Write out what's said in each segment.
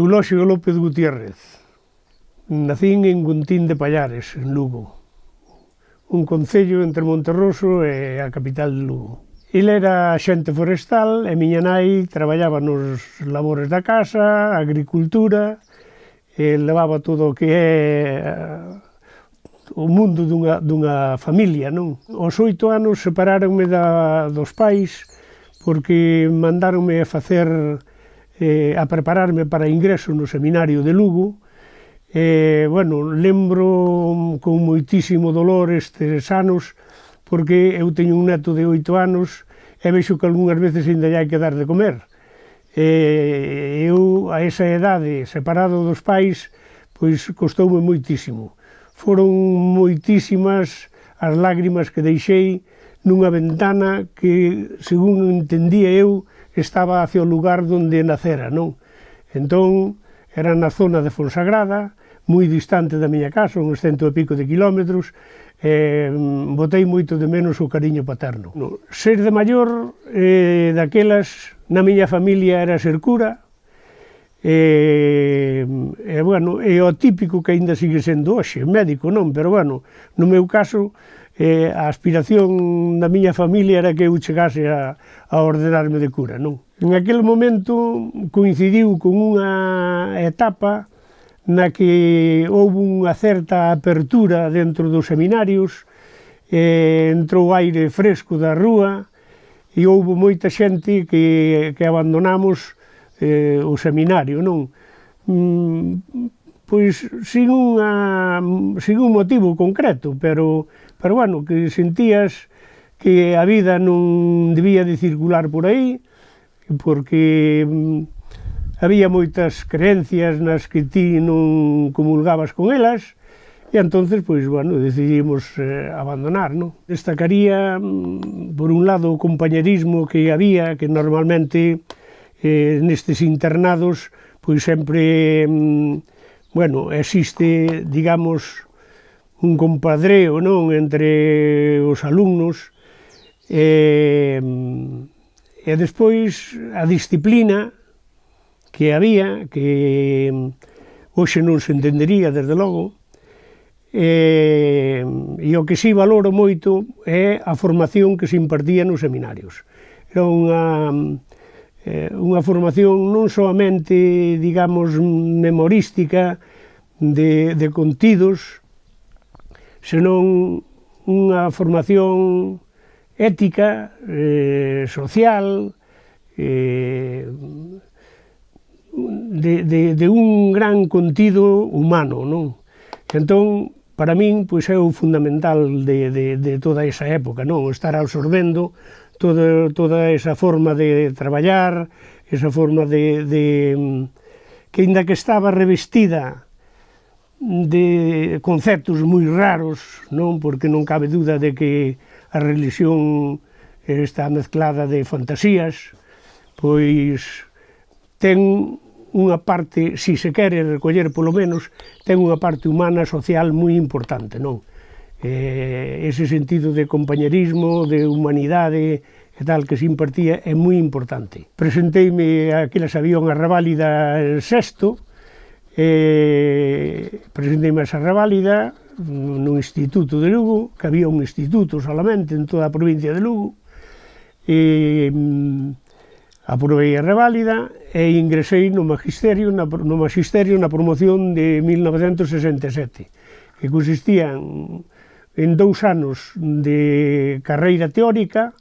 Eulóxio López Gutiérrez. Nacín en Guntín de Pallares, en Lugo, un concello entre Monterroso e a capital de Lugo. Ele era axente forestal e miña nai traballaba nos labores da casa, agricultura, e levaba todo o que é o mundo dunha familia, non? Aos 8 anos separáronme dos pais porque mandáronme a facer, a prepararme para ingreso no seminario de Lugo. Bueno, lembro con moitísimo dolor estes anos porque eu teño un neto de 8 anos e vexo que algunhas veces ainda lle hai que dar de comer. Eu, a esa edade, separado dos pais, pois costoume moitísimo. Foron moitísimas as lágrimas que deixei nunha ventana que, según entendía eu, estaba hacia o lugar onde nacera, non? Entón, era na zona de Fonsagrada, moi distante da miña casa, uns 100 e pico de kilómetros, botei moito de menos o cariño paterno. Ser de maior, daquelas, na miña familia era ser cura, bueno, é o típico que aínda sigue sendo hoxe, médico non, pero bueno, no meu caso, a aspiración da miña familia era que eu chegase a ordenarme de cura, non? En aquel momento coincidiu con unha etapa na que houve unha certa apertura dentro dos seminarios, entrou aire fresco da rúa e houve moita xente que abandonamos o seminario, non? Pois sin un motivo concreto, pero bueno, que sentías que a vida non debía de circular por aí, porque había moitas creencias nas que ti non comulgabas con elas, e entonces, pois, bueno, decidimos abandonar, non? Destacaría, por un lado, o compañerismo que había, que normalmente nestes internados, pois sempre, bueno, existe, digamos, un compadreo, non, entre os alumnos, e despois a disciplina que había, que hoxe non se entendería, desde logo, e o que si valoro moito é a formación que se impartía nos seminarios. Era unha formación non soamente, digamos, memorística de contidos, senón unha formación ética, social, de un gran contido humano, non? Entón, para min, pois é o fundamental de toda esa época, non? Estar absorbendo toda esa forma de traballar, esa forma que, aínda que estaba revestida de conceptos moi raros, non? Porque non cabe duda de que a religión está mezclada de fantasías, pois ten unha parte, si se quere recoller polo menos, ten unha parte humana, social moi importante, non? Ese sentido de compañerismo, de humanidade e tal que se impartía é moi importante. Presenteime a que sabía unha reválida en sexto, presenteime a esa reválida no Instituto de Lugo, que había un instituto solamente en toda a provincia de Lugo, e aprobei a reválida e ingresei no magisterio na promoción de 1967, que consistía en 2 anos de carreira teórica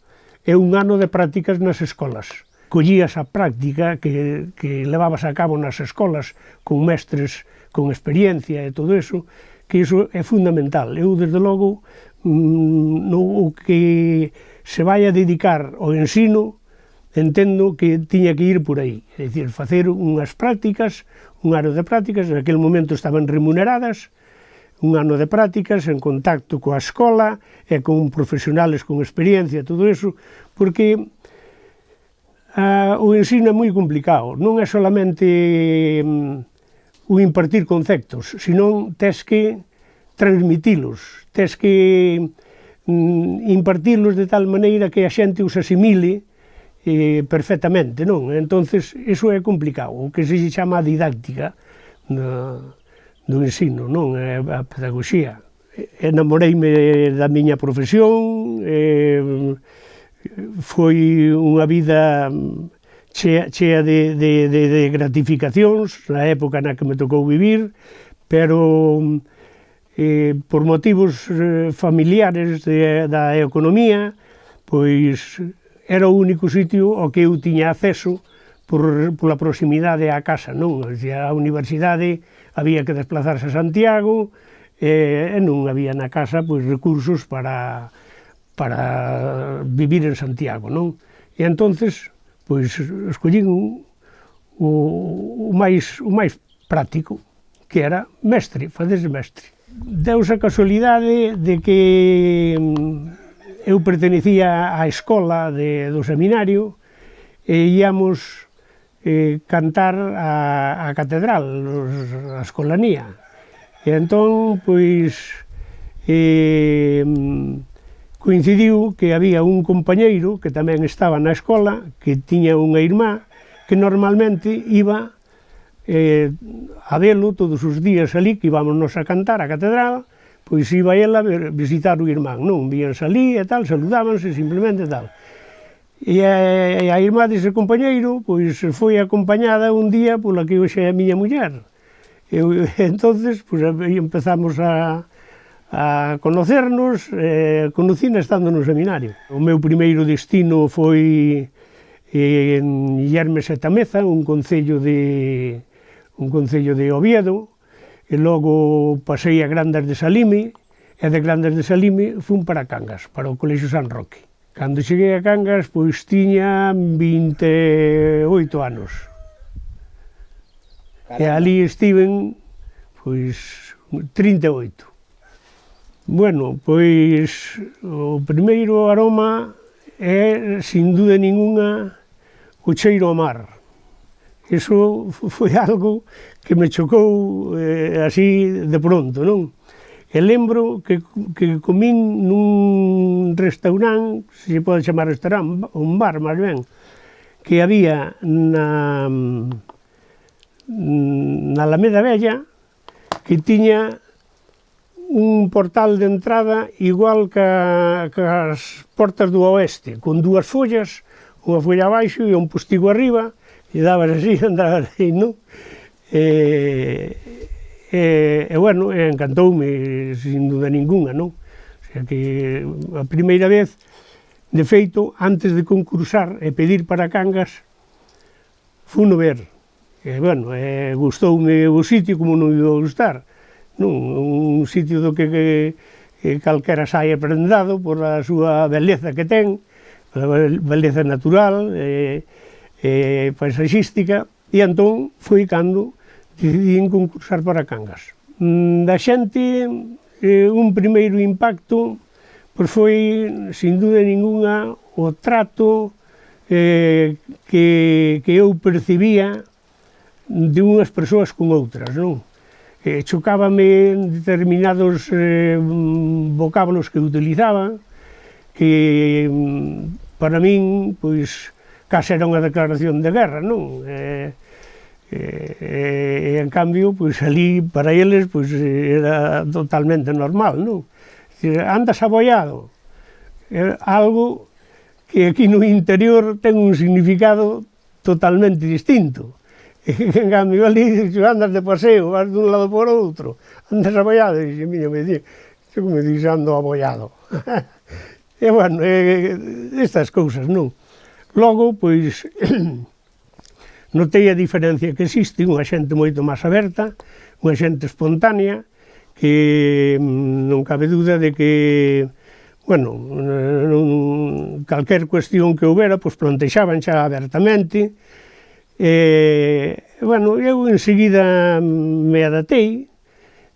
e 1 ano de prácticas nas escolas. Collías a práctica que levabas a cabo nas escolas con mestres con experiencia e todo eso, que iso é fundamental. Eu, desde logo, o que se vai a dedicar ao ensino, entendo que tiña que ir por aí, é dicir, facer unhas prácticas, un ano de prácticas, en aquel momento estaban remuneradas, un ano de prácticas en contacto coa escola e con profesionales con experiencia, todo eso, porque o ensino é moi complicado, non é solamente o impartir conceptos, senón tes que transmitilos, tes que impartirlos de tal maneira que a xente os asimile perfectamente, non? Entonces, iso é complicado, o que se chama didáctica do ensino, non? A pedagogía. Enamoreime da miña profesión, foi unha vida chea de gratificacións na época na que me tocou vivir, pero por motivos familiares da economía, pois era o único sitio ao que eu tiña acceso pola proximidade á casa, non? A universidade había que desplazarse a Santiago e non había na casa pois recursos para vivir en Santiago, non? E entonces pois escollín o máis práctico, que era mestre, facerse mestre. Deuse a casualidade de que eu pertenecía á escola do seminario e íamos cantar a catedral, a escolanía. E entón, pois, coincidiu que había un compañeiro que tamén estaba na escola, que tiña unha irmá, que normalmente iba a velo todos os días ali, que íbamos a cantar a catedral, pois iba ela a visitar o irmán, non? Víanse ali e tal, saludábanse simplemente tal. E a irmá dese compañeiro, pois foi acompañada un día pola que hoxe é a miña muller. E entonces, pois empezamos a conocernos, conocina estando no seminario. O meu primeiro destino foi en Illermes e Tameza, un concello de Oviedo, e logo pasei a Grandas de Salime, e de Grandas de Salime fun para Cangas, para o Colexio San Roque. Cando cheguei a Cangas, pois tiña 28 anos. Caramba. E ali estiven, pois, 38. Bueno, pois, o primeiro aroma é, sin dúda ninguna, o cheiro ao mar. Iso foi algo que me chocou así de pronto, non? E lembro que comín nun restaurante, se se pode chamar restaurante, un bar, máis ben, que había na Alameda Vella, que tiña un portal de entrada igual que as portas do oeste, con dúas follas, unha folla abaixo e un postigo arriba, e dabas así, andabas así, non? E bueno, encantoume, sin duda ninguna, non? O sea que a primeira vez, de feito, antes de concursar e pedir para Cangas, funo ver. E bueno, gustoume o sitio, como non iba a gustar, non? Un sitio do que calquera sae prendado por a súa beleza que ten, a beleza natural, paisaxística, e entón foi cando decidín concursar para Cangas. Da xente, un primeiro impacto pois foi, sin dúda ninguna, o trato que eu percibía de unhas persoas con outras, non? Chocábame determinados vocábulos que utilizaban, que para min, pois, case era unha declaración de guerra, non? E en cambio, pois ali, para eles, pois era totalmente normal, non? Andas abollado, algo que aquí no interior ten un significado totalmente distinto. En cambio, ali, andas de paseo, vas dun lado por outro, andas abollado, e dixe, mira, me dixe, como dixe, ando abollado. E, bueno, estas cousas, non? Logo, pois, notei a diferencia que existe, unha xente moito máis aberta, unha xente espontánea, que non cabe dúda de que, bueno, calquer cuestión que houbera, pois plantexaban xa abertamente. Bueno, eu enseguida me adaptei,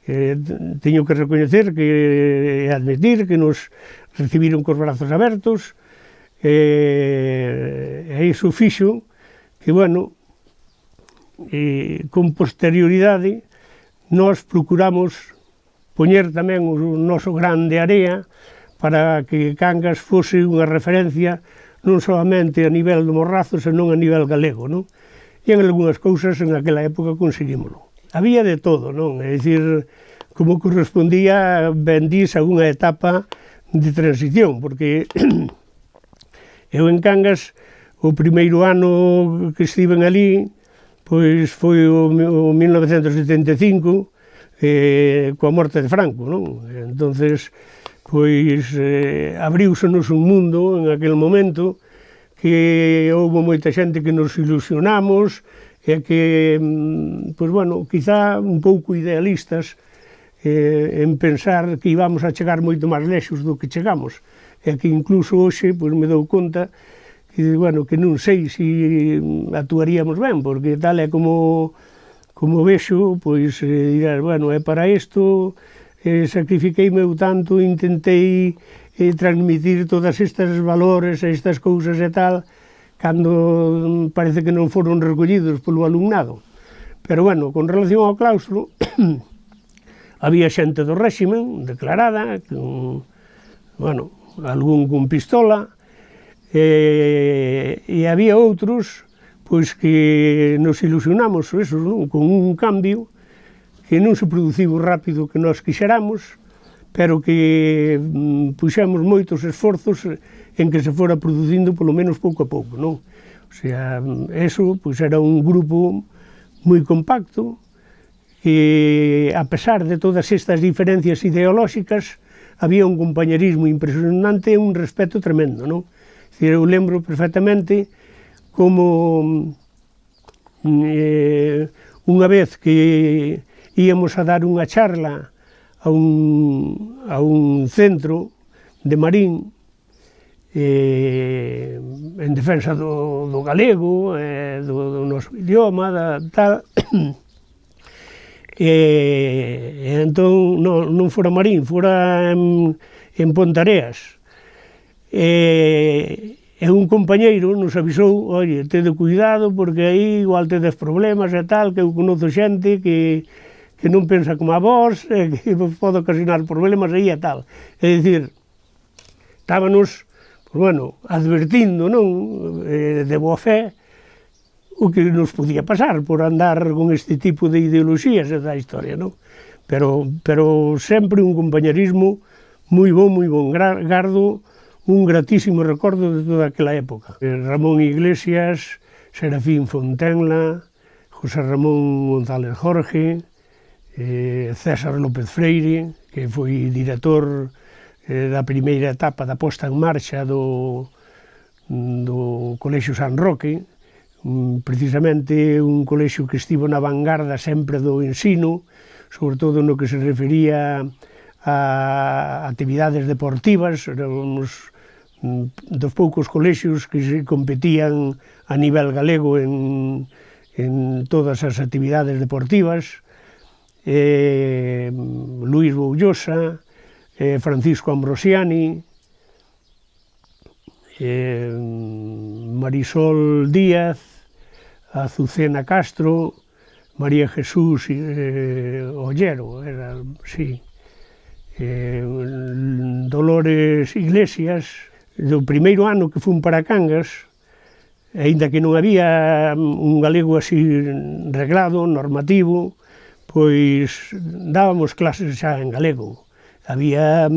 teño que recoñecer e admitir que nos recibiron cos brazos abertos, e iso fixo que, bueno, con posterioridade nós procuramos poñer tamén o noso gran de area para que Cangas fose unha referencia non solamente a nivel do Morrazo, senón a nivel galego, non? E en algunhas cousas en aquela época conseguímolo. Había de todo, non? É dicir, como correspondía, ben dís, a unha etapa de transición, porque eu en Cangas, o primeiro ano que estiven ali, pois foi o 1975, coa morte de Franco, non? Entonces, pois abriusenos un mundo en aquel momento que houve moita xente que nos ilusionamos e que, pois bueno, quizá un pouco idealistas en pensar que íbamos a chegar moito máis lexos do que chegamos, e que incluso hoxe pois me dou conta que, bueno, que non sei se actuaríamos ben, porque tal é como vexo, pois dirás, bueno, é para isto, sacrifiqueime eu tanto, intentei transmitir todas estas valores, estas cousas e tal, cando parece que non foron recollidos polo alumnado. Pero, bueno, con relación ao claustro, había xente do réximen declarada, bueno, algún con pistola, e había outros, pois que nos ilusionamos, eso, non? Con un cambio que non se produciu rápido que nós quixéramos, pero que puxemos moitos esforzos en que se fora producindo polo menos pouco a pouco, non? O sea, eso pois era un grupo moi compacto que, a pesar de todas estas diferencias ideolóxicas, había un compañerismo impresionante e un respeto tremendo, non? Eu lembro perfectamente como unha vez que íamos a dar unha charla a un centro de Marín en defensa do galego, do noso idioma, tal. Entón non fora Marín, fora en Pontareas. E un compañeiro nos avisou, oye, tede cuidado porque aí igual tedes problemas e tal, que eu conozo xente que non pensa como a vos, que vos pode ocasionar problemas aí e tal. É dicir, estábanos, pues bueno, advertindo, non, de boa fe, o que nos podía pasar por andar con este tipo de ideoloxías e da historia, non? Pero sempre un compañerismo moi bon, gardo un gratísimo recordo de toda aquela época. Ramón Iglesias, Serafín Fontenla, José Ramón González Jorge, César López Freire, que foi director da primeira etapa da posta en marcha do Colexio San Roque, precisamente un colexio que estivo na vanguarda sempre do ensino, sobre todo no que se refería a actividades deportivas. Éramos dos poucos colexios que se competían a nivel galego en todas as actividades deportivas. Luís Boullosa, Francisco Ambrosiani, Marisol Díaz, Azucena Castro, María Jesús Ollero, era, sí, Dolores Iglesias. Do primeiro ano que fun para Cangas, aínda que non había un galego así reglado, normativo, pois dábamos clases xa en galego. Había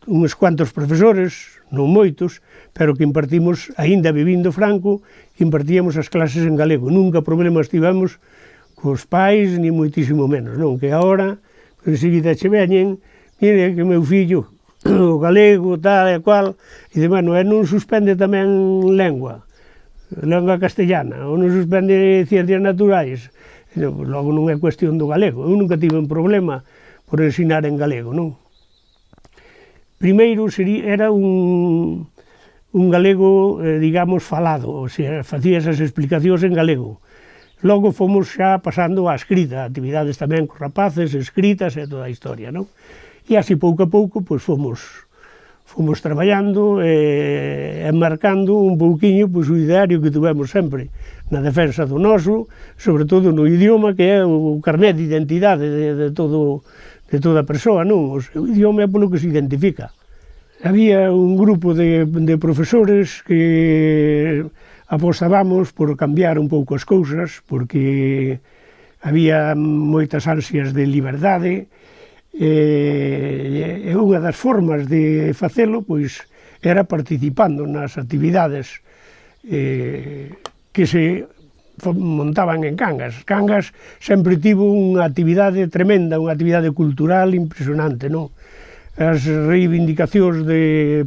uns cuantos profesores, non moitos, pero que impartimos, aínda vivindo Franco, impartíamos as clases en galego. Nunca problemas tivemos cos pais, ni moitísimo menos, non? Que agora, enseguida che veñen, mire que meu fillo, o galego, tal e cual, e de, bueno, non suspende tamén lengua castellana, ou non suspende ciencias naturais. Logo non é cuestión do galego. Eu nunca tive un problema por ensinar en galego, non? Primeiro era un galego, digamos, falado, ou sea, facía esas explicacións en galego. Logo fomos xa pasando á escrita, actividades tamén con rapaces, escritas e toda a historia, non? E así pouco a pouco, pois fomos traballando e marcando un pouquiño pois, o ideario que tivemos sempre na defensa do noso, sobre todo no idioma, que é o carné de identidade de toda a persoa, non? O seu idioma é polo que se identifica. había un grupo de profesores que apostábamos por cambiar un pouco as cousas, porque había moitas ansias de liberdade, e unha das formas de facelo pois era participando nas actividades que se montaban en Cangas. Cangas sempre tivo unha actividade tremenda, unha actividade cultural impresionante, non? As reivindicacións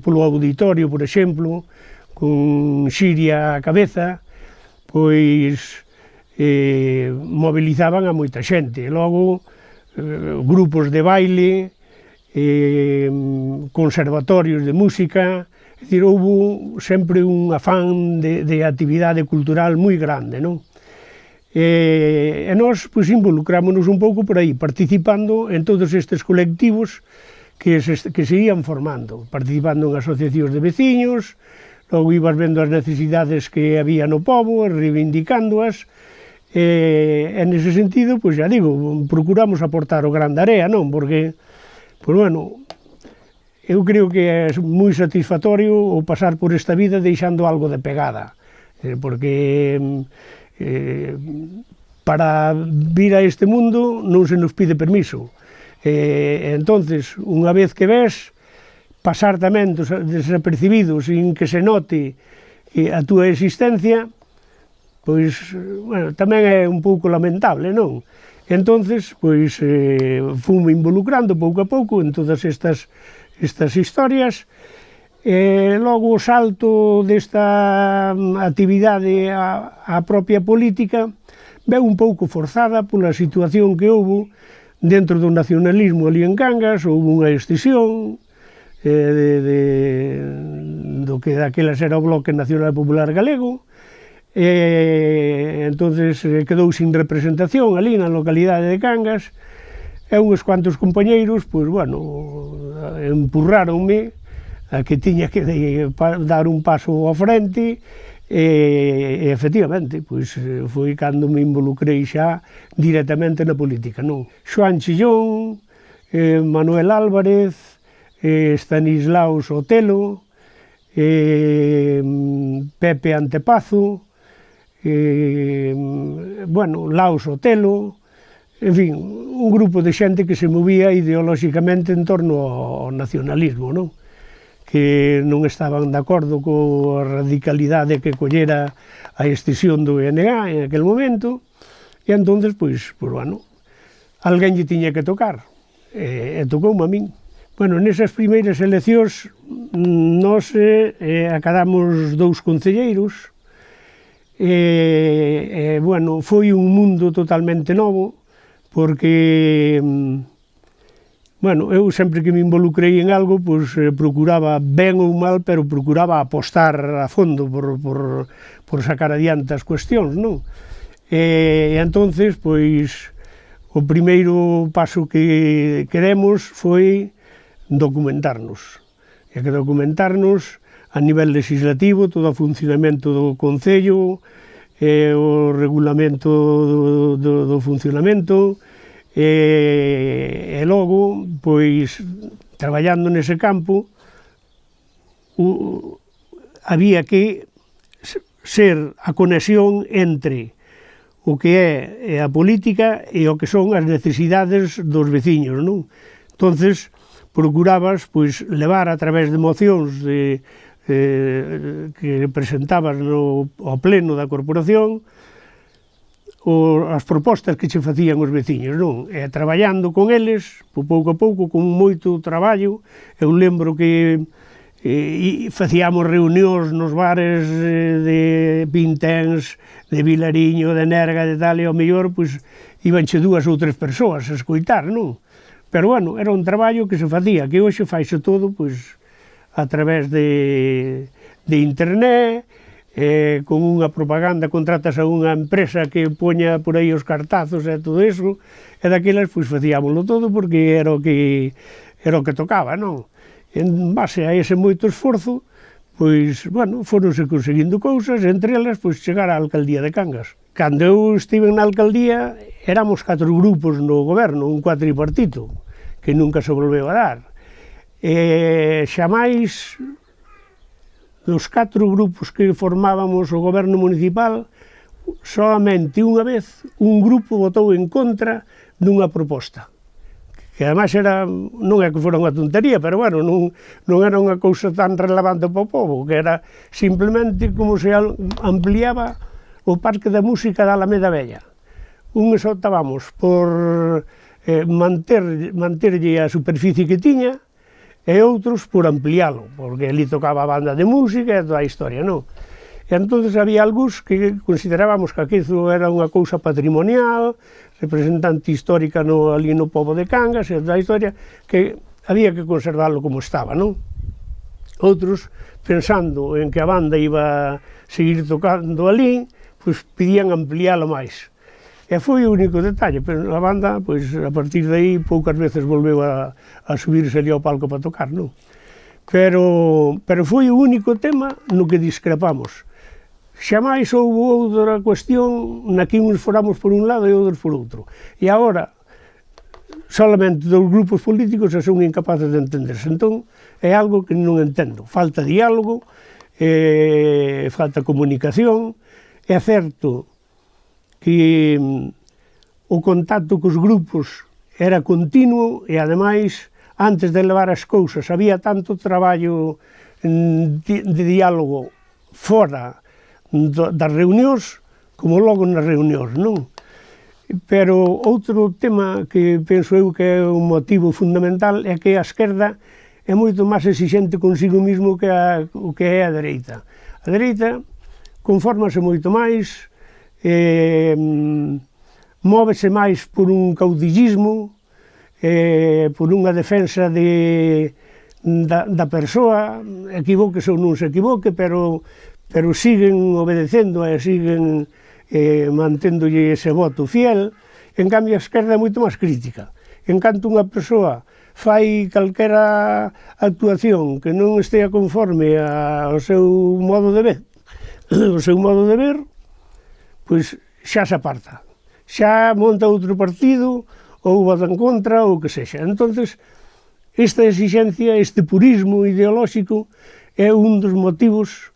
polo auditorio, por exemplo, con Xiria á cabeza, pois movilizaban a moita xente. Logo, grupos de baile, conservatorios de música, é dicir, houve sempre un afán de actividade cultural moi grande, non? E nós, pois, involucrámonos un pouco por aí, participando en todos estes colectivos que se ian formando, participando en asociacións de veciños, logo ibas vendo as necesidades que había no pobo, reivindicándoas, e nese sentido, pois já digo, procuramos aportar o gran de area, non? Porque, pois bueno, eu creo que é moi satisfactorio o pasar por esta vida deixando algo de pegada, porque para vir a este mundo non se nos pide permiso, entonces, unha vez que ves, pasar tamén desapercibido, sin que se note a túa existencia, pois, bueno, tamén é un pouco lamentable, non? Entonces, pois, fume involucrando pouco a pouco en todas estas historias, e logo o salto desta actividade á propia política veu un pouco forzada pola situación que houve dentro do nacionalismo ali en Cangas. Houve unha escisión do que daquelas era o Bloque Nacional Popular Galego, entonces quedou sin representación ali na localidade de Cangas, e uns cuantos compañeiros, pois, bueno, empurráronme a que tiña que dar un paso ao frente, e efectivamente, pois, foi cando me involucrei xa directamente na política, non? Xoán Chillón, Manuel Álvarez, Estanislao Sotelo, Pepe Antepazo, bueno, Lao Sotelo, en fin, un grupo de xente que se movía ideolóxicamente en torno ao nacionalismo, non? Que non estaban de acordo coa radicalidade que collera a extinción do ENG en aquel momento, e entonces, pois, bueno, alguén lle tiña que tocar, e tocoume a min. Bueno, nesas primeiras eleccións, nós acadamos 2 concelleiros, bueno, foi un mundo totalmente novo, porque, bueno, eu sempre que me involucrei en algo, pois procuraba, ben ou mal, pero procuraba apostar a fondo por sacar adiante as cuestións, non? E entonces, pois, o primeiro paso que demos foi documentarnos. E que documentarnos a nivel legislativo, todo o funcionamento do Concello, o regulamento do funcionamento, e logo, pois, traballando nese campo, había que ser a conexión entre o que é a política e o que son as necesidades dos veciños, non? Entonces, procurabas, pois, levar a través de mocións que presentabas ao pleno da corporación as propostas que che facían os veciños, non? E traballando con eles, pouco a pouco, con moito traballo. Eu lembro que facíamos reunións nos bares de Pinténs, de Vilariño, de Nerga, de tal, e ao mellor, pois, ibanche 2 ou 3 persoas a escoitar, non? Pero, bueno, era un traballo que se facía, que hoxe faise todo, pois, a través de internet, con unha propaganda, contratas a unha empresa que poña por aí os cartazos e todo iso, e daquelas, pois, facíamoslo todo porque era o que tocaba, non? En base a ese moito esforzo, pois, bueno, foronse conseguindo cousas, entre elas, pois, chegar á alcaldía de Cangas. Cando eu estive na alcaldía, éramos 4 grupos no goberno, un cuatripartito, que nunca se volveu a dar. Xamais dos 4 grupos que formábamos o goberno municipal, solamente unha vez un grupo votou en contra dunha proposta, que ademais non é que fora unha tontería, pero bueno, non era unha cousa tan relevante para o povo, que era simplemente como se ampliaba o Parque da Música da Alameda Vella. Uns optábamos por manterlle a superficie que tiña, e outros por ampliálo, porque ali tocaba a banda de música e toda a historia, non? E entonces había algúns que considerábamos que aquilo era unha cousa patrimonial, representante histórica ali no pobo de Cangas e toda a historia, que había que conservarlo como estaba, non? Outros, pensando en que a banda iba a seguir tocando ali, pois pedían ampliálo máis. E foi o único detalle, pero a banda, pois, a partir de aí, poucas veces volveu a subirse ali ao palco para tocar, non? Pero foi o único tema no que discrepamos. Xamais houve outra cuestión na que uns foramos por un lado e outros por outro. E agora, solamente dos grupos políticos son incapaces de entenderse. Entón, é algo que non entendo. Falta diálogo, falta comunicación. É certo que o contacto cos grupos era continuo e, ademais, antes de levar as cousas, había tanto traballo de diálogo fora das reunións como logo nas reunións, non? Pero outro tema que penso eu que é un motivo fundamental é que a esquerda é moito máis exixente consigo mismo que o que é a dereita. A dereita confórmase moito máis, móvese máis por un caudillismo, por unha defensa da persoa, equivóquese ou non se equivoque, pero siguen obedecendo e siguen manténdolle ese voto fiel. En cambio, a esquerda é moito máis crítica. En canto unha persoa fai calquera actuación que non estea conforme ao seu modo de ver, pois xa se aparta, xa monta outro partido ou vota en contra ou que sexa. Entonces, esta exigencia, este purismo ideolóxico é un dos motivos,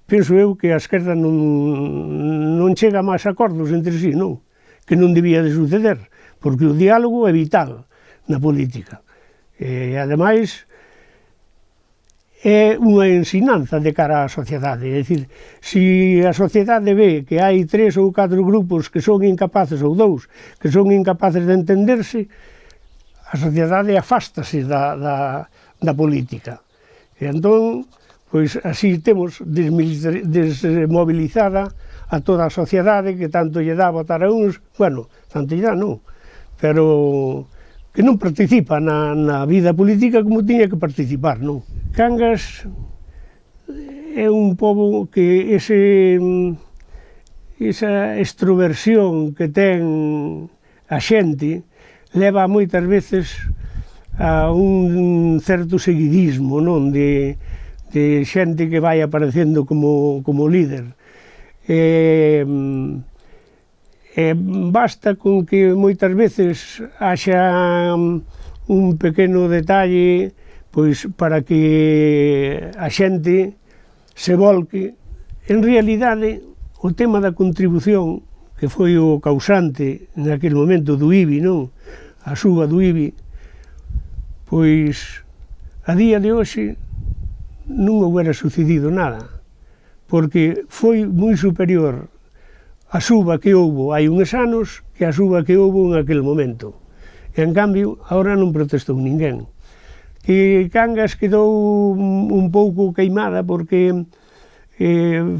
penso eu, que a esquerda non chega a máis acordos entre sí, non? Que non debía de suceder, porque o diálogo é vital na política. E, ademais, é unha ensinanza de cara á sociedade. É dicir, se a sociedade ve que hai 3 ou 4 grupos que son incapaces, ou 2, que son incapaces de entenderse, a sociedade afástase da política. E entón, pois así temos desmobilizada a toda a sociedade que tanto lle dá a votar a uns, bueno, tanto lle dá non, pero que non participa na vida política como tiña que participar, non? Cangas é un pobo que esa extroversión que ten a xente leva moitas veces a un certo seguidismo, non? De xente que vai aparecendo como líder. Basta con que moitas veces haxa un pequeno detalle pois para que a xente se volque. En realidade, o tema da contribución, que foi o causante naquele momento do IBI, non? A suba do IBI, pois a día de hoxe non houbera sucedido nada, porque foi moi superior a suba que houbo hai uns anos que a suba que houbo en aquel momento. E, en cambio, agora non protestou ninguén. Que Cangas quedou un pouco queimada porque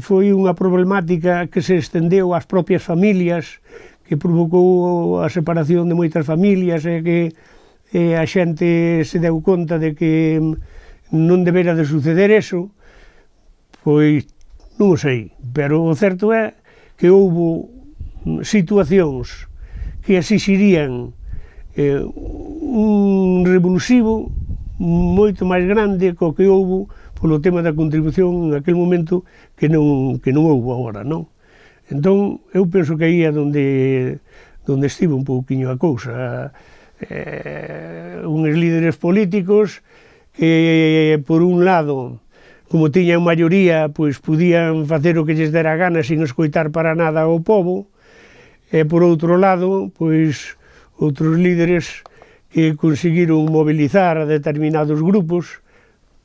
foi unha problemática que se estendeu ás propias familias, que provocou a separación de moitas familias e que a xente se deu conta de que non debera de suceder eso. Pois non o sei, pero o certo é que houbo situacións que exixirían un revulsivo moito máis grande co que houbo polo tema da contribución en aquel momento que non houbo agora, non? Entón, eu penso que aí é onde estivo un pouquiño a cousa. Uns líderes políticos que por un lado, como tiñan maioría, pois podían facer o que lles dera gana sin escoitar para nada ao povo, e por outro lado, pois outros líderes que conseguiron mobilizar a determinados grupos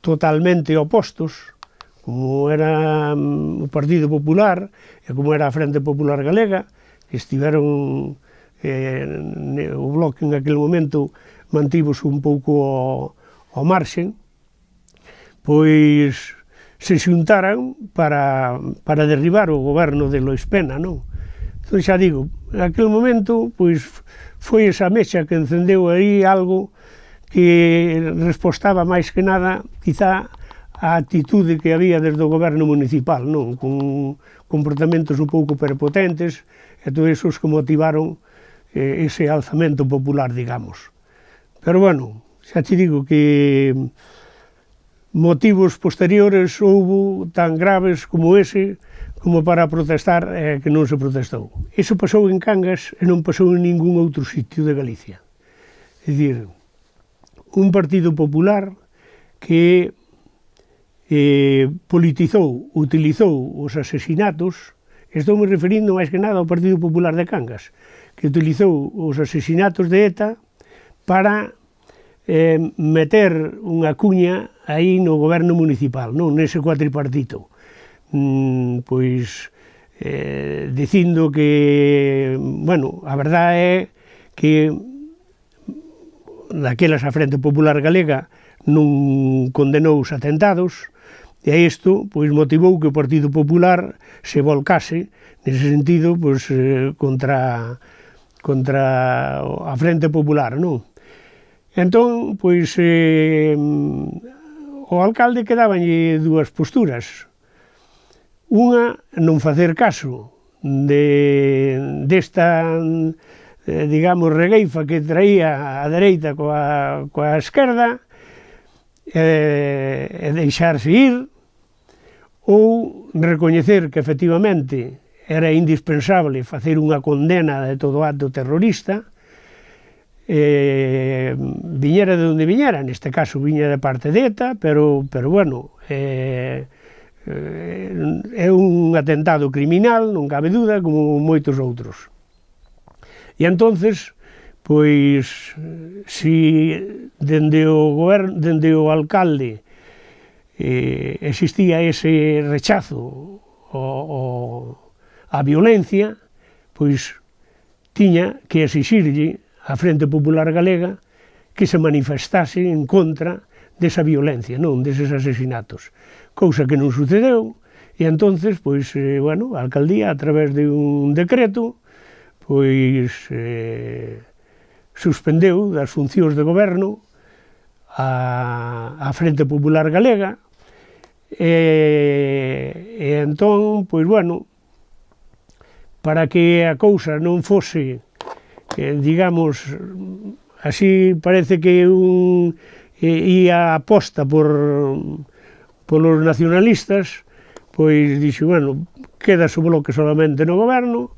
totalmente opostos, como era o Partido Popular e como era a Frente Popular Galega, que estiveron o Bloque en aquel momento mantivos un pouco ao marxen, pois se xuntaran para derribar o goberno de Lois Pena, non? Entón xa digo, en aquel momento pois foi esa mecha que encendeu aí algo que respostaba máis que nada quizá a actitude que había desde o goberno municipal, non? Con comportamentos un pouco prepotentes e todos esos que motivaron ese alzamento popular, digamos. Pero bueno, xa te digo que motivos posteriores houbo tan graves como ese como para protestar que non se protestou. Iso pasou en Cangas e non pasou en ningún outro sitio de Galicia. É dicir, un Partido Popular que politizou, utilizou os asesinatos, estou me referindo máis que nada ao Partido Popular de Cangas, que utilizou os asesinatos de ETA para meter unha cuña aí no goberno municipal, non nese cuatripartito. Pois dicindo que, bueno, a verdade é que daquelas a Frente Popular Galega non condenou os atentados, e isto pois motivou que o Partido Popular se volcase nese sentido pois contra a Frente Popular, non? Entón, pois o alcalde quedabanlle dúas posturas. Unha, non facer caso desta digamos regueifa que traía a dereita coa esquerda e deixarse ir, ou recoñecer que efectivamente era indispensable facer unha condena de todo acto terrorista, viñera de onde viñera, neste caso viña de parte de ETA, pero bueno, é un atentado criminal, non cabe duda, como moitos outros. E entonces, pois, si dende o alcalde existía ese rechazo á violencia, pois tiña que exixirlle á Frente Popular Galega que se manifestase en contra desa violencia, non deses asesinatos, cousa que non sucedeu, e entonces, pois, bueno, a alcaldía, a través de un decreto, pois suspendeu das funcións de goberno a Frente Popular Galega, e entón, pois, bueno, para que a cousa non fose, digamos, así parece que ia aposta polos nacionalistas, pois dixo, bueno, queda o Bloque solamente no goberno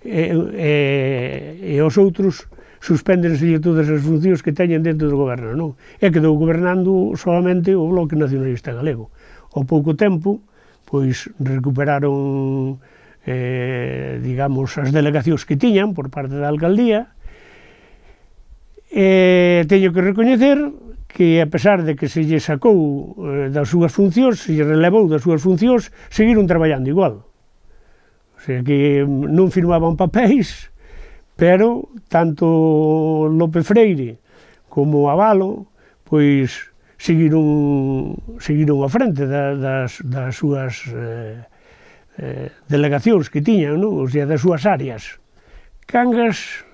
e os outros suspéndenselle todas as funcións que teñen dentro do goberno, non? E quedou gobernando solamente o Bloque Nacionalista Galego. Ao pouco tempo, pois recuperaron digamos, as delegacións que tiñan por parte da alcaldía, e teño que recoñecer que, a pesar de que se lle sacou das súas funcións, se lle relevou das súas funcións, seguiron traballando igual. O sea que non firmaban papéis, pero tanto Lope Freire como Abalo, pois seguiron a frente das súas delegacións que tiñan, non? O sea, das súas áreas. Cangas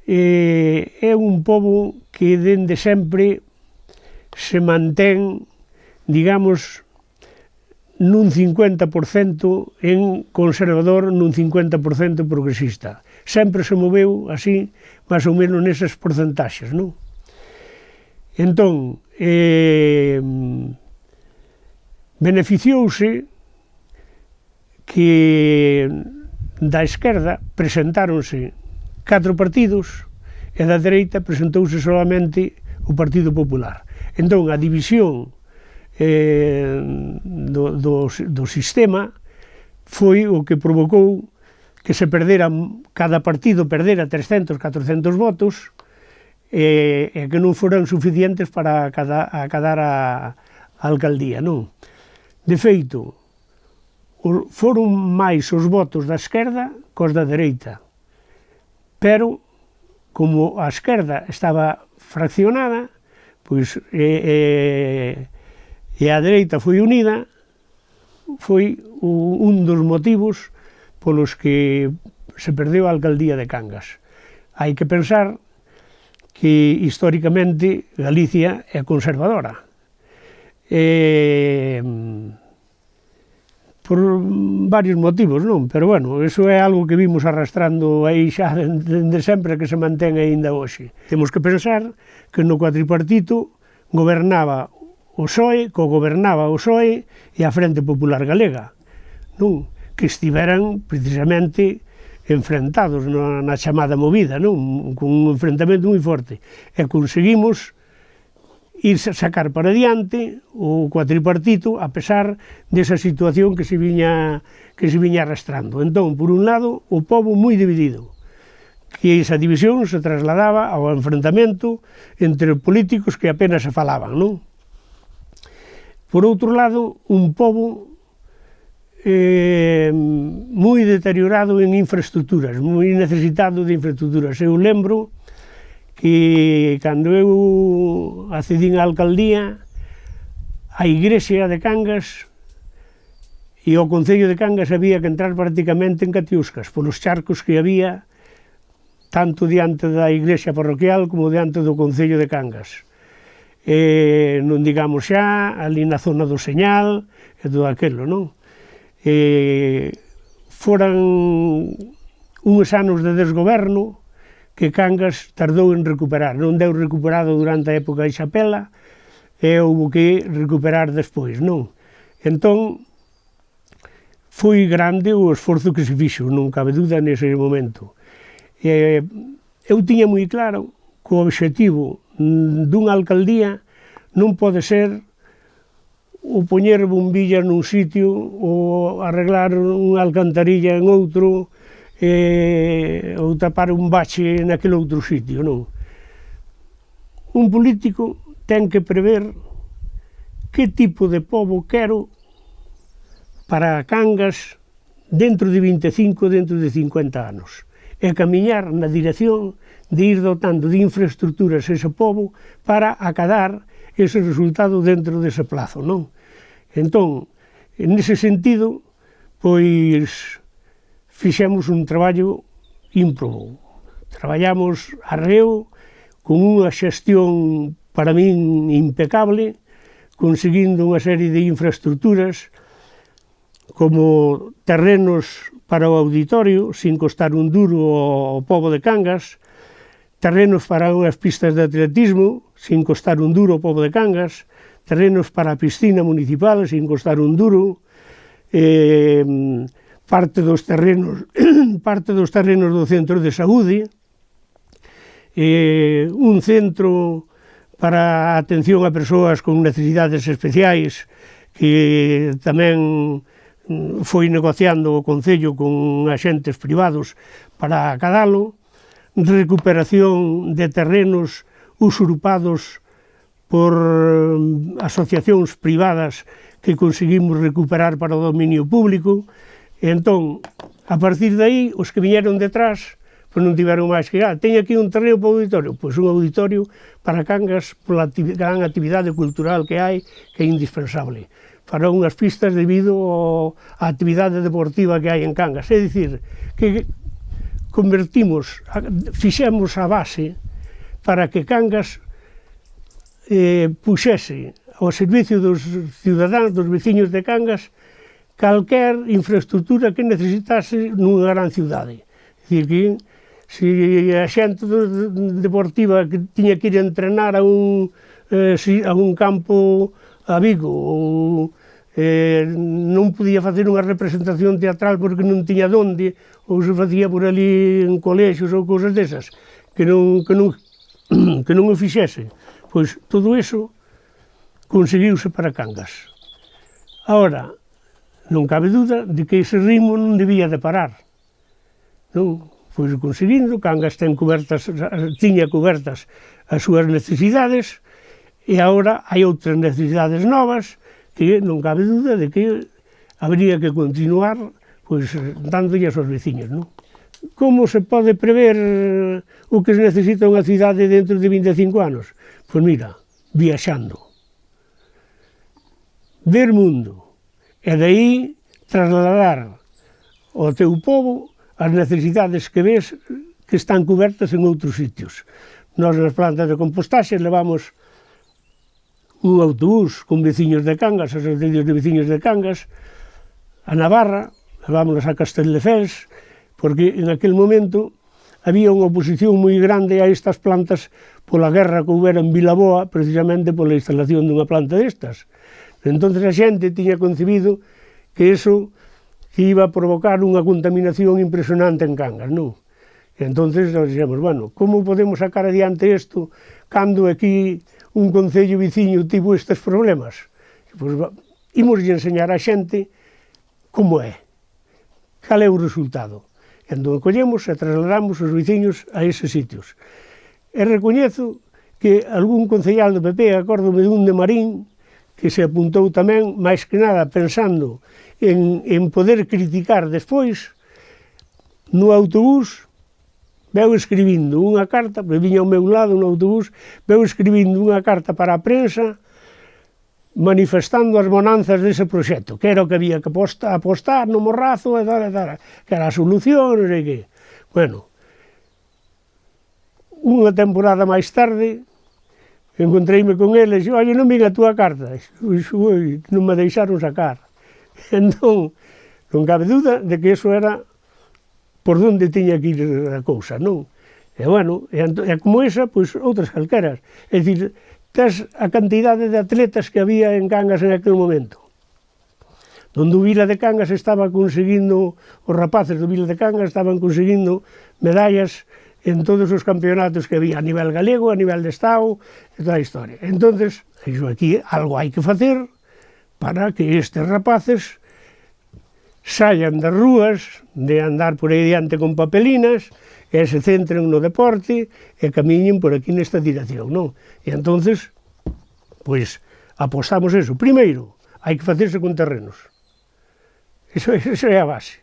é un pobo que dende sempre se mantén, digamos, nun 50% en conservador, nun 50% progresista. Sempre se moveu así, máis ou menos nesas porcentaxes, non? Entón, beneficiouse que da esquerda presentáronse 4 partidos e da dereita presentouse solamente o Partido Popular. Entón, a división do sistema foi o que provocou que se perderan, cada partido perdera 300, 400 votos e que non foran suficientes para acadar a alcaldía, non? De feito, foron máis os votos da esquerda cos da dereita, pero como a esquerda estaba fraccionada, pois, e a dereita foi unida, foi un dos motivos polos que se perdeu a alcaldía de Cangas. Hai que pensar que históricamente Galicia é conservadora. Por varios motivos, non? Pero, bueno, eso é algo que vimos arrastrando aí xa dende sempre, que se mantén aínda hoxe. Temos que pensar que no cuatripartito gobernaba o PSOE, co-gobernaba o PSOE e a Frente Popular Galega, non? Que estiveran precisamente enfrentados na chamada movida, non? Con un enfrentamento moi forte. E conseguimos ir sacar para diante o cuatripartito a pesar desa situación que se viña arrastrando. Entón, por un lado, o pobo moi dividido, que esa división se trasladaba ao enfrentamento entre políticos que apenas se falaban, non? Por outro lado, un pobo moi deteriorado en infraestructuras, moi necesitado de infraestructuras. Eu lembro que cando eu accedín á alcaldía, a igrexa de Cangas e o concello de Cangas había que entrar prácticamente en catiuscas polos charcos que había tanto diante da igrexa parroquial como diante do concello de Cangas. Non digamos xa ali na zona do Señal e todo aquilo, non? Foran uns anos de desgoberno que Cangas tardou en recuperar, non deu recuperado durante a época de Xapela e houve que recuperar despois, non? Entón, foi grande o esforzo que se fixo, non cabe dúda nese momento. Eu tiña moi claro que o obxectivo dunha alcaldía non pode ser o poñer bombillas nun sitio ou arreglar unha alcantarilla en outro, ou tapar un bache naquele outro sitio, non? Un político ten que prever que tipo de pobo quero para Cangas dentro de 25, dentro de 50 anos, e camiñar na dirección de ir dotando de infraestructuras ese pobo para acadar ese resultado dentro dese plazo, non? Entón, nese sentido, pois, fixemos un traballo ímprobo. Traballamos arreo, con unha xestión para min impecable, conseguindo unha serie de infraestructuras como terrenos para o auditorio, sin costar un duro ao pobo de Cangas, terrenos para unhas pistas de atletismo, sin costar un duro ao pobo de Cangas, terrenos para a piscina municipal, sin costar un duro, parte dos terrenos do centro de saúde, un centro para a atención a persoas con necesidades especiais que tamén foi negociando o Concello con axentes privados para acadalo, recuperación de terrenos usurpados por asociacións privadas que conseguimos recuperar para o dominio público. E entón, a partir de aí, os que viñeron detrás, pois non tiveron máis que, teño aquí un terreno para o auditorio, pois un auditorio para Cangas, pola gran actividade cultural que hai, que é indispensable, para unhas pistas debido á actividade deportiva que hai en Cangas. É dicir, que fixemos a base para que Cangas puxese ao servicio dos cidadáns, dos veciños de Cangas, calquer infraestructura que necesitase nunha gran cidade. É dicir, que se a xente deportiva que tiña que ir a entrenar a un campo a Vigo ou non podía facer unha representación teatral porque non tiña donde, ou se facía por ali en colexios ou cousas desas, que non o fixese. Pois todo iso conseguiuse para Cangas. Agora, non cabe dúda de que ese ritmo non debía de parar. Non? Foi conseguindo, Cangas tiña cobertas as súas necesidades e agora hai outras necesidades novas que non cabe dúda de que habría que continuar dándolle aos veciños, non? Como se pode prever o que se necesita unha cidade dentro de 25 anos? Pois mira, viaxando, ver mundo, e dai trasladar ao teu povo as necesidades que ves que están cobertas en outros sitios. Nós nas plantas de compostaxe levamos un autobús con veciños de Cangas, asociacións de veciños de Cangas, a Navarra, levámonos a Castelldefels, porque en aquel momento había unha oposición moi grande a estas plantas pola guerra que houbera en Vilaboa, precisamente pola instalación dunha planta destas. Entón a xente tiña concebido que iso que iba a provocar unha contaminación impresionante en Cangas, non? E entón nos dixemos, bueno, como podemos sacar adiante isto cando aquí un concello viciño tivo estes problemas? Pois imos enseñar a xente como é, cal é o resultado. Entón collemos e trasladamos os veciños a eses sitios. E recoñezo que algún concellal do PP, acórdome dun de Marín, que se apuntou tamén, máis que nada, pensando en poder criticar despois, no autobús, veu escribindo unha carta, porque viña ao meu lado no autobús, veu escribindo unha carta para a prensa, manifestando as bonanzas dese proxecto, que era o que había que apostar no Morrazo, e tal, que era a solución, non sei que. Bueno, unha temporada máis tarde, encontreime con eles, e, oye, non vin a túa carta, non me deixaron sacar. Entón, non cabe dúda de que iso era por onde tiña que ir a cousa, non? E, bueno, e como esa, pois, outras calqueras. É dicir, tes a cantidade de atletas que había en Cangas en aquel momento. Donde o Vila de Cangas estaba conseguindo, os rapaces do Vila de Cangas estaban conseguindo medallas en todos os campeonatos que había a nivel galego, a nivel de Estado, e toda a historia. Entonces, iso aquí algo hai que facer para que estes rapaces saian das rúas de andar por aí diante con papelinas e se centren no deporte e camiñen por aquí nesta dirección, non? E entonces, pois, apostamos eso. Primeiro, hai que facerse con terrenos. Eso é a base.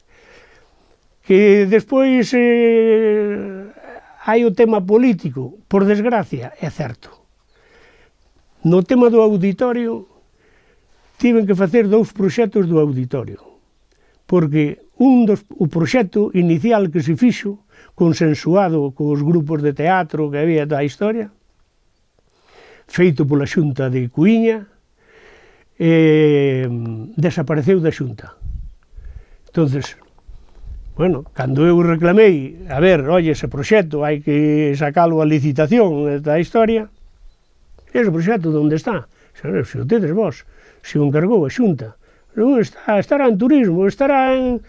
Que despois hai o tema político, por desgracia, é certo. No tema do auditorio, tiven que facer 2 proxectos do auditorio, porque o proxecto inicial que se fixo, consensuado cos grupos de teatro que había toda a historia, feito pola Xunta de Cuíña, desapareceu da Xunta. Entonces, bueno, cando eu reclamei, a ver, oye, ese proxecto hai que sacalo a licitación e toda a historia, ese proxecto onde está? Se o tedes vos, se o encargou a Xunta, non estará en turismo, estará en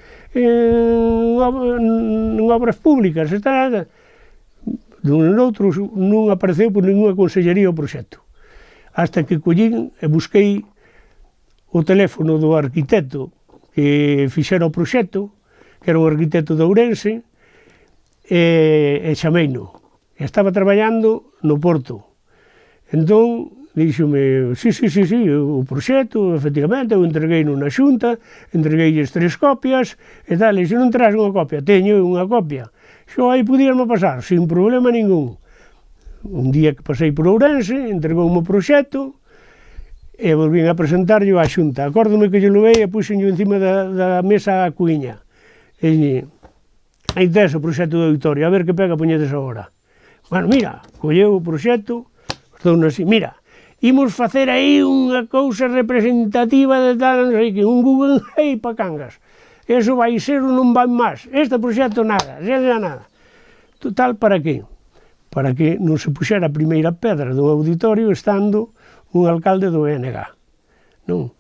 obras públicas, estará... Noutros non apareceu por ninguna consellería o proxecto. Hasta que collín e busquei o teléfono do arquitecto que fixera o proxecto, que era un arquitecto de Ourense, e chameino. Estaba traballando no Porto. Entón, díxome, sí, o proxecto, efectivamente, eu entreguei na Xunta, entregueilles 3 copias, e tal, e se non traes unha copia, teño unha copia. Xo aí podíamos pasar, sin problema ningún. Un día que pasei por Ourense, entregoume o proxecto, e volvín a presentarlo á Xunta. Acórdome que lle levei e puxenlo encima da mesa a Cuíña. E aí tes o proxecto do auditorio, a ver que pega poñedes agora. Bueno, mira, colleu o proxecto, estou así, mira, imos facer aí unha cousa representativa de tal, non sei que, un Google Hey para Cangas. Eso vai ser ou non vai máis. Este proxecto nada, nada. Total, para que? Para que non se puxera a primeira pedra do auditorio estando un alcalde do BNG. Non?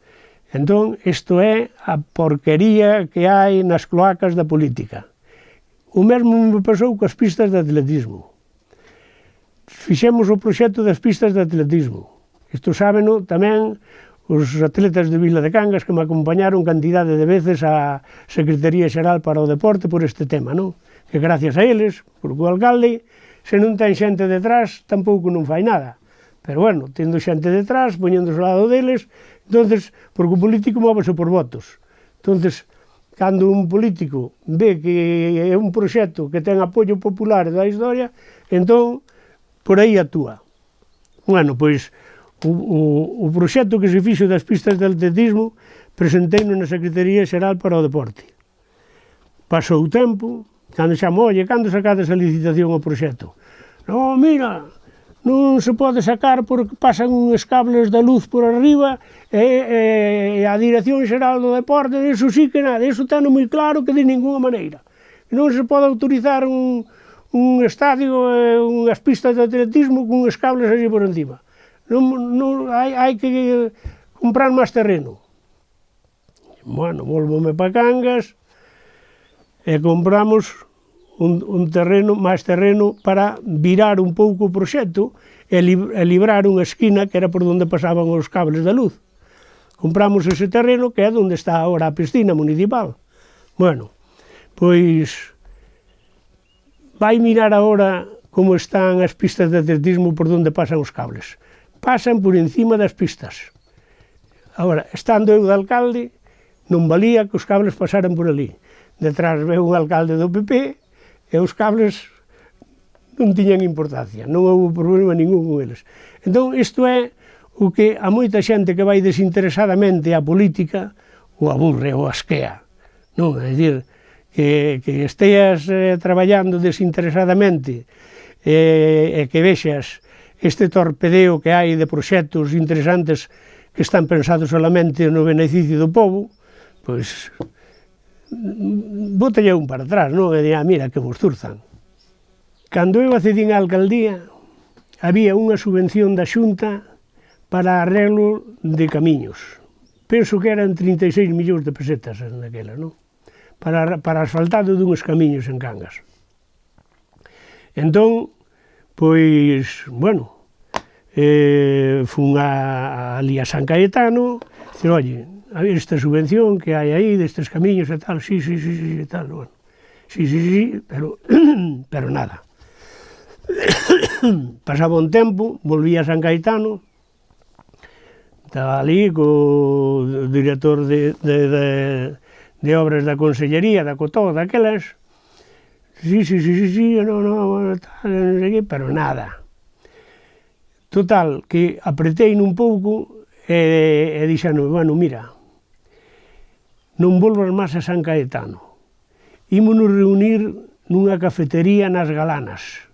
Entón, isto é a porquería que hai nas cloacas da política. O mesmo me pasou coas pistas de atletismo. Fixemos o proxecto das pistas de atletismo. Isto sábeno tamén os atletas de Vila de Cangas que me acompañaron cantidade de veces á Secretaría Xeral para o Deporte por este tema, non? Que gracias a eles, porque o alcalde, se non ten xente detrás, tampouco non fai nada. Pero bueno, tendo xente detrás, poñéndose ao lado deles, entonces, porque o político móvese por votos. Entonces, cando un político ve que é un proxecto que ten apoio popular da historia, entón, por aí actúa. Bueno, pois, o proxecto que se fixo das pistas de atletismo presenteino na Secretaría Xeral para o Deporte. Pasou o tempo, cando xamo, oye, cando sacades a licitación ao proxecto? Non, mira, non se pode sacar porque pasan uns cables da luz por arriba e a Dirección Xeral do Deporte, iso sí que nada, iso teno moi claro que de ninguna maneira. Non se pode autorizar un estadio, unhas pistas de atletismo con uns cables así por encima. Non, hai que comprar máis terreno. Bueno, volvome pa Cangas e compramos un terreno, máis terreno para virar un pouco o proxecto e librar unha esquina que era por onde pasaban os cables da luz. Compramos ese terreno que é onde está agora a piscina municipal. Bueno, pois vai mirar agora como están as pistas de atletismo por onde pasan os cables. Pasan por encima das pistas. Agora, estando eu de alcalde, non valía que os cables pasaran por ali. Detrás veu un alcalde do PP e os cables non tiñan importancia, non houve problema ningún con eles. Entón, isto é o que a moita xente que vai desinteresadamente á política o aburre ou asquea. Non? É dicir, que esteas traballando desinteresadamente e que vexas este torpedeo que hai de proxectos interesantes que están pensados solamente no beneficio do povo, pois bótalle un para atrás, non? E di, mira, que vos zurzan. Cando eu accedín á alcaldía, había unha subvención da Xunta para arreglo de camiños. Penso que eran 36 millóns de pesetas naquela, non? Para asfaltado dunhos camiños en Cangas. Entón, pois, bueno, fun ali a San Caetano, dicir, oye, a ver esta subvención que hai aí destes camiños e tal, sí, e tal, bueno, sí, pero nada. Pasaba un tempo, volví a San Caetano, estaba ali co director de obras da Consellería, da Cotó, daquelas, sí, no, tal, non sei que, pero nada. Total, que apretei un pouco e dixano, bueno, mira, non volvas máis a San Caetano. Ímonos reunir nunha cafetería nas Galanas.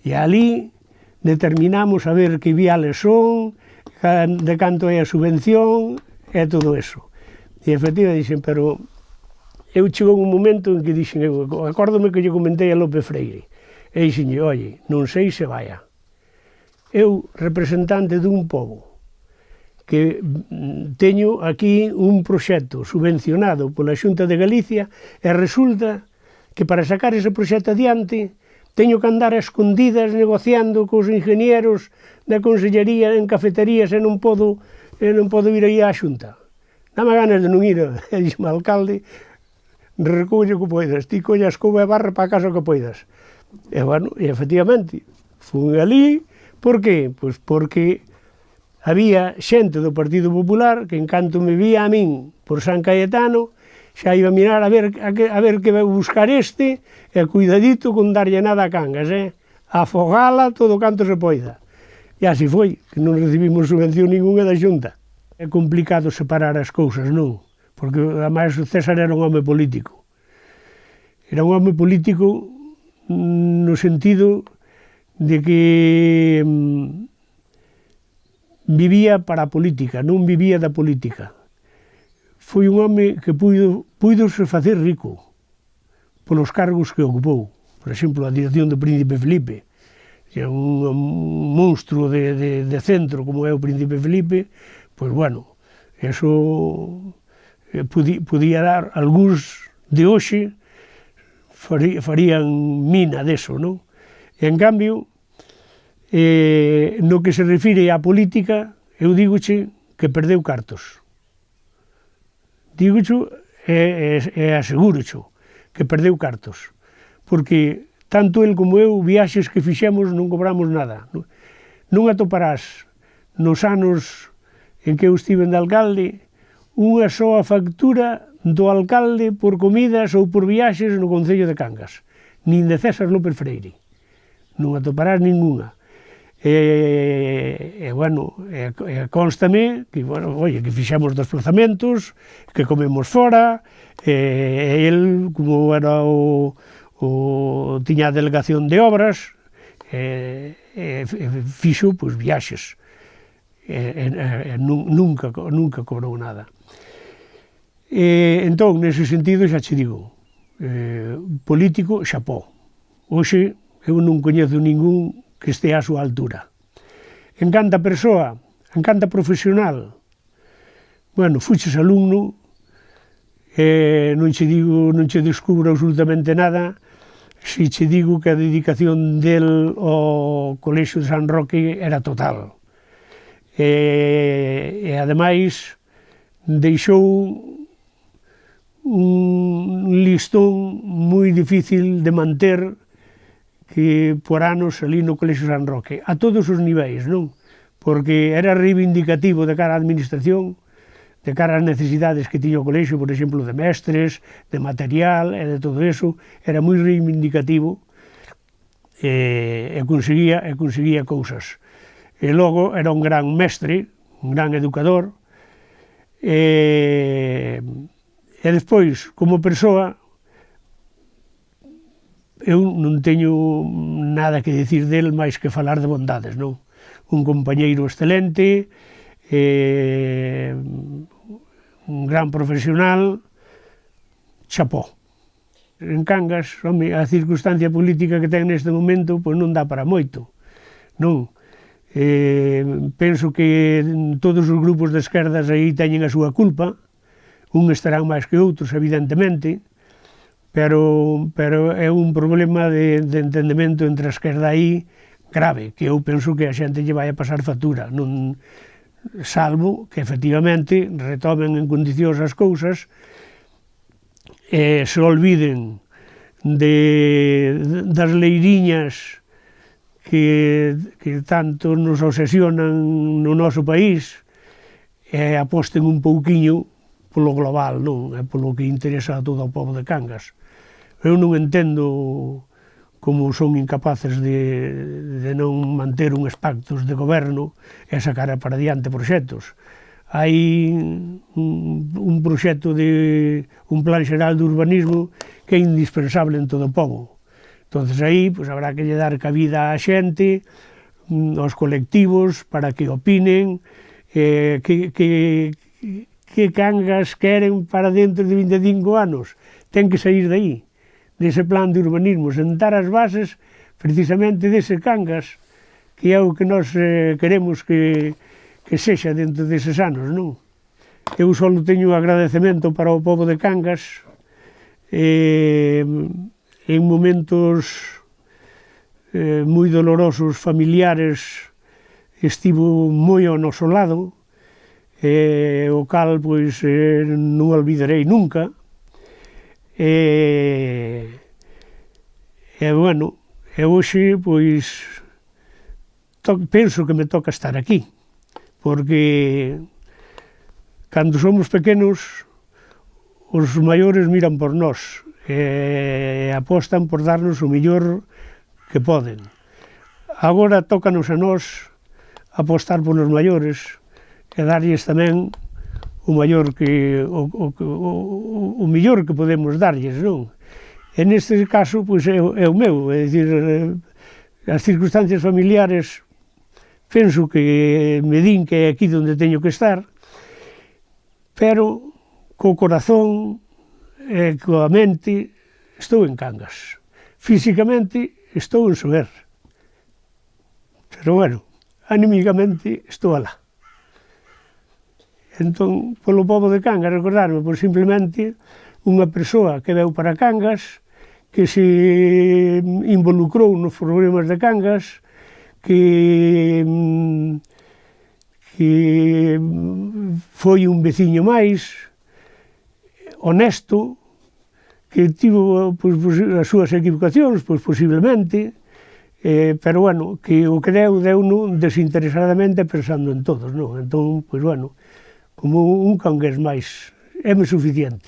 E ali determinamos a ver que viales son, de canto é a subvención e todo eso. E efectivamente dixen, pero eu chegou un momento en que dixen, acórdome que lle comentei a Lope Freire, e dixen, oye, non sei se vaya. Eu, representante dun pobo, que teño aquí un proxecto subvencionado pola Xunta de Galicia e resulta que para sacar ese proxecto adiante teño que andar a escondidas negociando cos ingenieros da Consellería en cafeterías e non podo ir aí á Xunta. Dame ganas de non ir, e dixeme ao alcalde, recolle o que poidas, ti colla a escoba e barra para a casa o que poidas. E bueno, e efectivamente, fui ali, por que? Pois porque había xente do Partido Popular que en canto me vía a min por San Caetano, xa iba a mirar a ver que vai buscar este, e cuidadito con darlle nada a Cangas, afogala todo canto se poida. E así foi, que non recibimos subvención ninguna da Xunta. É complicado separar as cousas, non? Porque, ademais, o César era un home político. Era un home político no sentido de que vivía para a política, non vivía da política. Foi un home que puidose facer rico polos cargos que ocupou. Por exemplo, a dirección do Príncipe Felipe, que é un monstro de centro como é o Príncipe Felipe, pois bueno, eso podía dar, algúns de hoxe farían mina deso, non? E en cambio, No que se refire á política, eu digoche que perdeu cartos. Digoche e asegúrocho que perdeu cartos. Porque tanto el como eu, viaxes que fixemos, non cobramos nada. Non atoparás nos anos en que eu estive de alcalde unha soa factura do alcalde por comidas ou por viaxes no Concello de Cangas, nin de César López Freire. Non atoparás ninguna. Bueno, constame que, bueno, oye, que fixemos desplazamentos, que comemos fora, el, como era tiña a delegación de obras, fixo, pois, viaxes. Nunca cobrou nada. Entón, nese sentido, xa che digo, político, xapó. Hoxe, eu non coñezo ningún que estea á súa altura. En canta persoa, en canta profesional, bueno, fuches alumno, non che descubro absolutamente nada, se che digo que a dedicación del ao Colexio de San Roque era total. E ademais, deixou un listón moi difícil de manter que por anos ali no Colexio San Roque, a todos os niveis, non? Porque era reivindicativo de cara á administración, de cara ás necesidades que tiña o colexio, por exemplo, de mestres, de material e de todo eso, era moi reivindicativo e conseguía cousas. E logo era un gran mestre, un gran educador, e despois, como persoa, eu non teño nada que dicir del máis que falar de bondades, non? Un compañeiro excelente, un gran profesional, chapó. En Cangas, home, a circunstancia política que ten neste momento, pois non dá para moito, non? Penso que todos os grupos de esquerdas aí teñen a súa culpa, un estarán máis que outros, evidentemente, pero é un problema de entendemento entre a esquerda aí grave, que eu penso que a xente lle vai a pasar factura, non, salvo que efectivamente retomen en condicións as cousas e se olviden das leiriñas que tanto nos obsesionan no noso país e aposten un pouquiño polo global, non? É polo que interesa a todo o pobo de Cangas. Eu non entendo como son incapaces de non manter uns pactos de goberno e sacar para diante proxectos. Hai un proxecto un plan xeral de urbanismo que é indispensable en todo o pobo. Entonces aí, pois, habrá que lle dar cabida á xente, aos colectivos, para que opinen, que Cangas queren para dentro de 25 anos. Ten que sair de aí, dese plan de urbanismo, sentar as bases precisamente dese Cangas, que é o que nós queremos que sexa dentro deses anos, non? Eu só teño agradecemento para o pobo de Cangas, en momentos moi dolorosos, familiares, estivo moi ao noso lado, o cal, pois, non olvidarei nunca. Bueno, hoxe, pois, penso que me toca estar aquí, porque cando somos pequenos, os maiores miran por nós e apostan por darnos o mellor que poden. Agora tócanos a nós apostar polos maiores e darlles tamén o mellor que podemos darlles, non? E neste caso, pois, é o meu, é dicir, as circunstancias familiares penso que me din que é aquí onde teño que estar, pero co corazón e coa mente estou en Cangas. Físicamente estou en Sober, pero, bueno, anímicamente estou alá. Entón, polo pobo de Cangas, recordarme, pois, simplemente unha persoa que veu para Cangas, que se involucrou nos problemas de Cangas, que foi un veciño máis, honesto, que tivo pois, as súas equivocacións, pois posiblemente, pero bueno, que o que deu-no desinteresadamente pensando en todos, non? Entón, pois bueno, como un cangués máis, é-me suficiente.